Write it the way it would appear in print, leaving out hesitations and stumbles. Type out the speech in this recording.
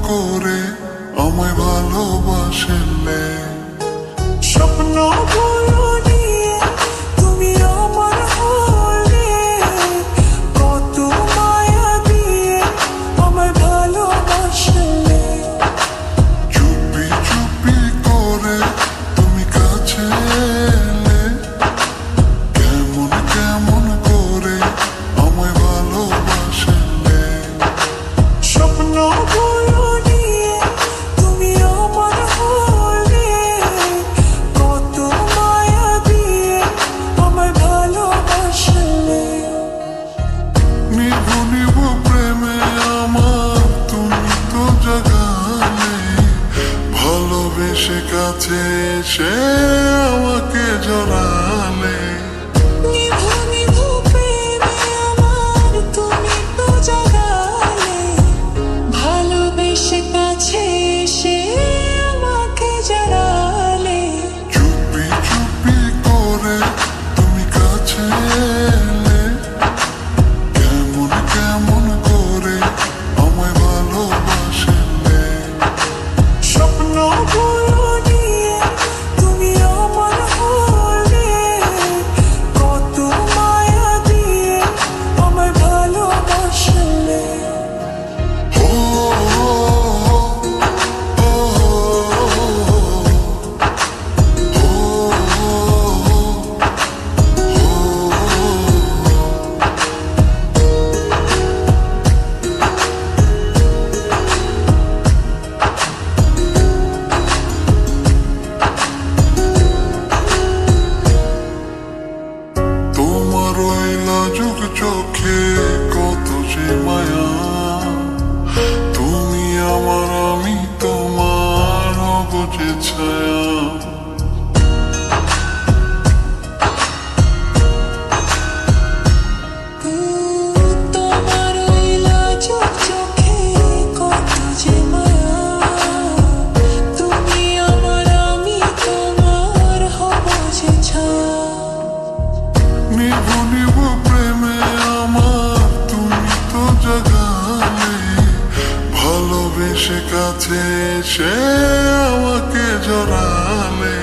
করে আমায় ভালোবাসলে। স্বপ্নগুলো নিয়ে তুমি আমার হলে, কত মায়া দিয়ে আমায় ভালোবাসলে। চুপি চুপি করে তুমি কাছে এলে, কেমন কেমন করে আমায় ভালোবাসলে। স্বপ্নগুলো নিয়ে তুমি আমার হলে, কত মায়া দিয়ে আমায় ভালোবাসলে। নিভু নিভু প্রেমে আমার তুমি তো জাগালে, ভালোবেসে কাছে এসে আমাকে জড়ালে। নিভু নিভু প্রেমে আমার তুমি তো জাগালে, ভালোবেসে কাছে এসে আমাকে জড়ালে। চুপি চুপি করে তুমি কাছে এলে, কেমন কেমন করে আমায় ভালোবাসলে। স্বপ্নগুলো নিয়ে তুমি আমার হলে, কত মায়া দিয়ে আমায় ভালোবাসলে। ও ও তোমার ওই লাজুক চোখে কত যে মায়া, তুমি আমার আমি তোমার হব যে ছায়া। তোমার ওই লাজুক চোখে কত যে মায়া, তুমি আমার আমি তোমার হব যে ছায়া। নিভু নিভু প্রেমে আমার তুমি তো জাগালে, ভালোবেসে কাছে এসে আমাকে জড়ালে।